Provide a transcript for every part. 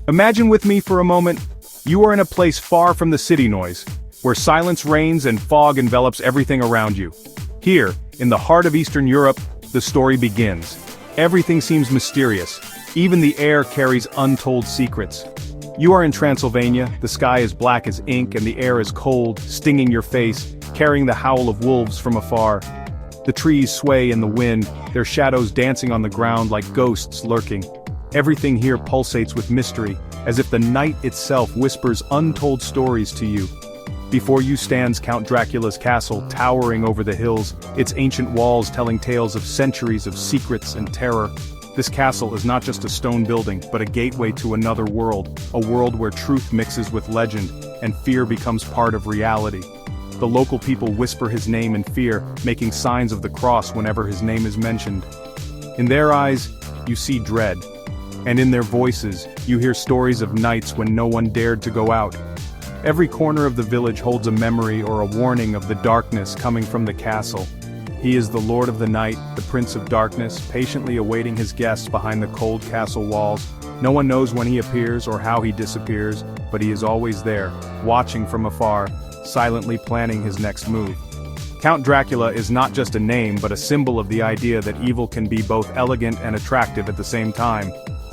Imagine with me for a moment, you are in a place far from the city noise, where silence reigns and fog envelops everything around you. Here, in the heart of Eastern Europe, the story begins. Everything seems mysterious. Even the air carries untold secrets. You are in Transylvania, the sky is black as ink and the air is cold, stinging your face, carrying the howl of wolves from afar. The trees sway in the wind, their shadows dancing on the ground like ghosts lurking. Everything here pulsates with mystery, as if the night itself whispers untold stories to you. Before you stands Count Dracula's castle, towering over the hills, its ancient walls telling tales of centuries of secrets and terror. This castle is not just a stone building, but a gateway to another world, a world where truth mixes with legend, and fear becomes part of reality. The local people whisper his name in fear, making signs of the cross whenever his name is mentioned. In their eyes, you see dread. And in their voices, you hear stories of nights when no one dared to go out. Every corner of the village holds a memory or a warning of the darkness coming from the castle. He is the Lord of the Night, the Prince of Darkness, patiently awaiting his guests behind the cold castle walls. No one knows when he appears or how he disappears, but he is always there, watching from afar, silently planning his next move. Count Dracula is not just a name but a symbol of the idea that evil can be both elegant and attractive at the same time.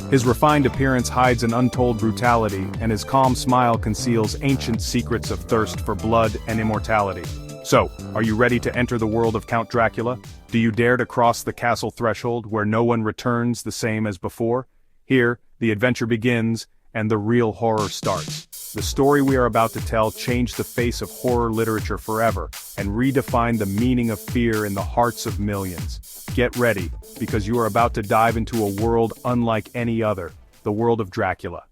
His refined appearance hides an untold brutality, and his calm smile conceals ancient secrets of thirst for blood and immortality. So, are you ready to enter the world of Count Dracula? Do you dare to cross the castle threshold where no one returns the same as before? Here, the adventure begins, and the real horror starts. The story we are about to tell changed the face of horror literature forever, and redefined the meaning of fear in the hearts of millions. Get ready, because you are about to dive into a world unlike any other, the world of Dracula.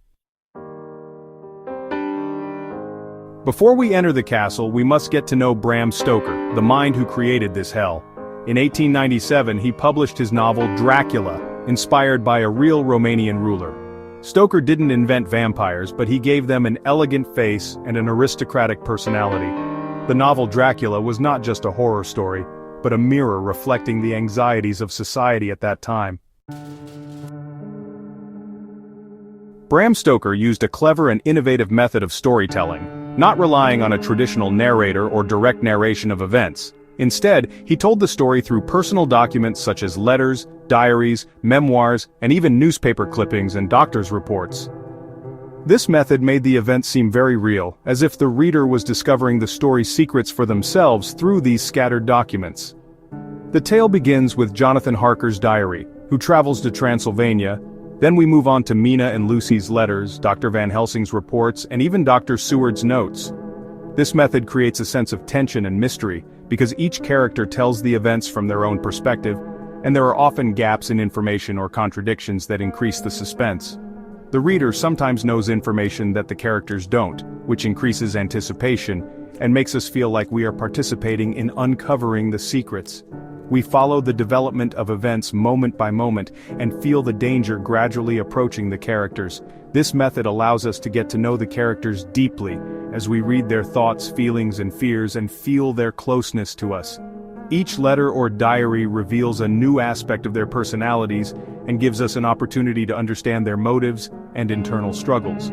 Before we enter the castle, we must get to know Bram Stoker, the mind who created this hell. In 1897, he published his novel Dracula, inspired by a real Romanian ruler. Stoker didn't invent vampires, but he gave them an elegant face and an aristocratic personality. The novel Dracula was not just a horror story, but a mirror reflecting the anxieties of society at that time. Bram Stoker used a clever and innovative method of storytelling, not relying on a traditional narrator or direct narration of events. Instead, he told the story through personal documents such as letters, diaries, memoirs, and even newspaper clippings and doctor's reports. This method made the events seem very real, as if the reader was discovering the story's secrets for themselves through these scattered documents. The tale begins with Jonathan Harker's diary, who travels to Transylvania. Then we move on to Mina and Lucy's letters, Dr. Van Helsing's reports, and even Dr. Seward's notes. This method creates a sense of tension and mystery, because each character tells the events from their own perspective, and there are often gaps in information or contradictions that increase the suspense. The reader sometimes knows information that the characters don't, which increases anticipation, and makes us feel like we are participating in uncovering the secrets. We follow the development of events moment by moment, and feel the danger gradually approaching the characters. This method allows us to get to know the characters deeply, as we read their thoughts, feelings, and fears and feel their closeness to us. Each letter or diary reveals a new aspect of their personalities, and gives us an opportunity to understand their motives and internal struggles.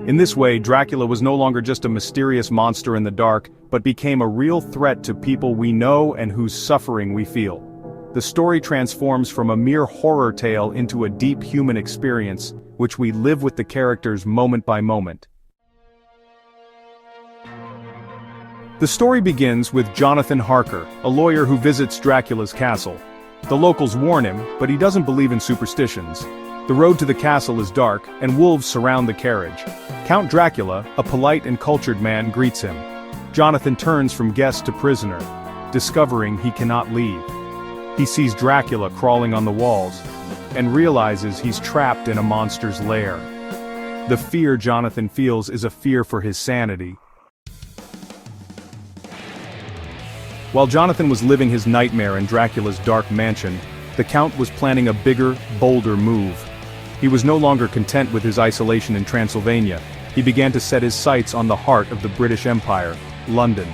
In this way, Dracula was no longer just a mysterious monster in the dark, but became a real threat to people we know and whose suffering we feel. The story transforms from a mere horror tale into a deep human experience, which we live with the characters moment by moment. The story begins with Jonathan Harker, a lawyer who visits Dracula's castle. The locals warn him, but he doesn't believe in superstitions. The road to the castle is dark, and wolves surround the carriage. Count Dracula, a polite and cultured man, greets him. Jonathan turns from guest to prisoner, discovering he cannot leave. He sees Dracula crawling on the walls, and realizes he's trapped in a monster's lair. The fear Jonathan feels is a fear for his sanity. While Jonathan was living his nightmare in Dracula's dark mansion, the Count was planning a bigger, bolder move. He was no longer content with his isolation in Transylvania. He began to set his sights on the heart of the British Empire, London.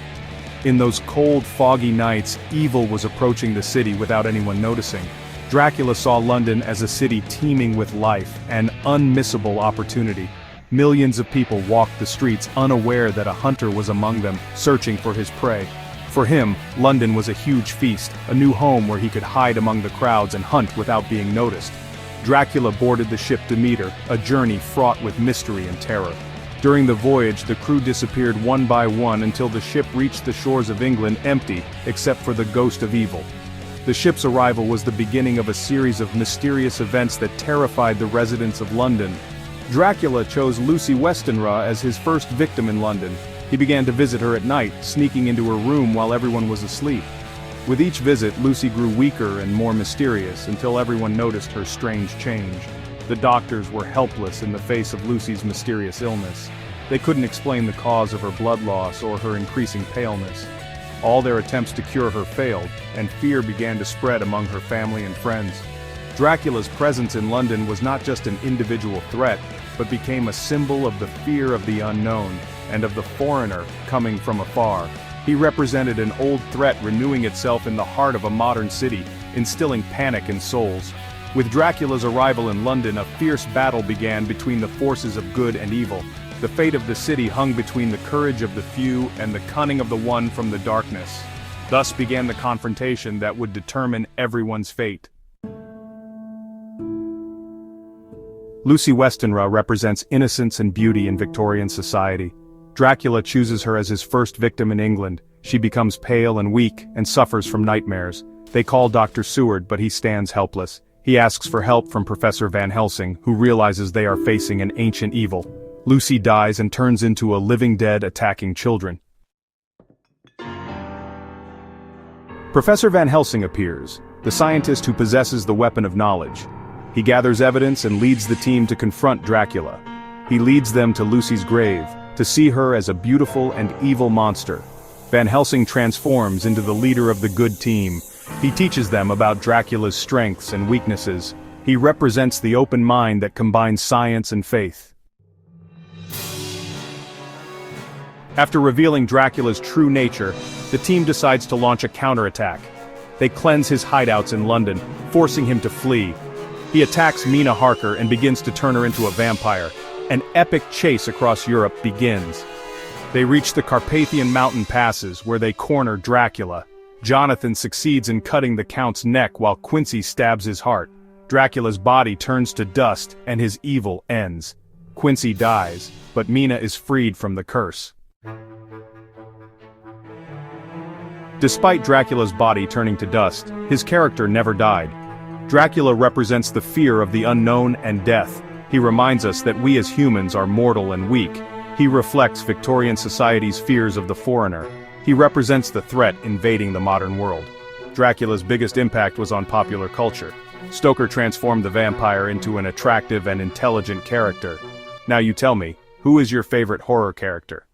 In those cold, foggy nights, evil was approaching the city without anyone noticing. Dracula saw London as a city teeming with life, an unmissable opportunity. Millions of people walked the streets unaware that a hunter was among them, searching for his prey. For him, London was a huge feast, a new home where he could hide among the crowds and hunt without being noticed. Dracula boarded the ship Demeter, a journey fraught with mystery and terror. During the voyage, the crew disappeared one by one until the ship reached the shores of England empty, except for the ghost of evil. The ship's arrival was the beginning of a series of mysterious events that terrified the residents of London. Dracula chose Lucy Westenra as his first victim in London. He began to visit her at night, sneaking into her room while everyone was asleep. With each visit, Lucy grew weaker and more mysterious until everyone noticed her strange change. The doctors were helpless in the face of Lucy's mysterious illness. They couldn't explain the cause of her blood loss or her increasing paleness. All their attempts to cure her failed, and fear began to spread among her family and friends. Dracula's presence in London was not just an individual threat, but became a symbol of the fear of the unknown, and of the foreigner coming from afar. He represented an old threat renewing itself in the heart of a modern city, instilling panic in souls. With Dracula's arrival in London, a fierce battle began between the forces of good and evil. The fate of the city hung between the courage of the few and the cunning of the one from the darkness. Thus began the confrontation that would determine everyone's fate. Lucy Westenra represents innocence and beauty in Victorian society. Dracula chooses her as his first victim in England. She becomes pale and weak and suffers from nightmares. They call Dr. Seward, but he stands helpless. He asks for help from Professor Van Helsing, who realizes they are facing an ancient evil. Lucy dies and turns into a living dead attacking children. Professor Van Helsing appears, the scientist who possesses the weapon of knowledge. He gathers evidence and leads the team to confront Dracula. He leads them to Lucy's grave, to see her as a beautiful and evil monster. Van Helsing transforms into the leader of the good team. He teaches them about Dracula's strengths and weaknesses. He represents the open mind that combines science and faith. After revealing Dracula's true nature, the team decides to launch a counterattack. They cleanse his hideouts in London, forcing him to flee. He attacks Mina Harker and begins to turn her into a vampire. An epic chase across Europe begins. They reach the Carpathian mountain passes, where they corner Dracula. Jonathan succeeds in cutting the Count's neck while Quincy stabs his heart. Dracula's body turns to dust and his evil ends. Quincy dies, but Mina is freed from the curse. Despite Dracula's body turning to dust, his character never died. Dracula represents the fear of the unknown and death. He reminds us that we as humans are mortal and weak. He reflects Victorian society's fears of the foreigner. He represents the threat invading the modern world. Dracula's biggest impact was on popular culture. Stoker transformed the vampire into an attractive and intelligent character. Now you tell me, who is your favorite horror character?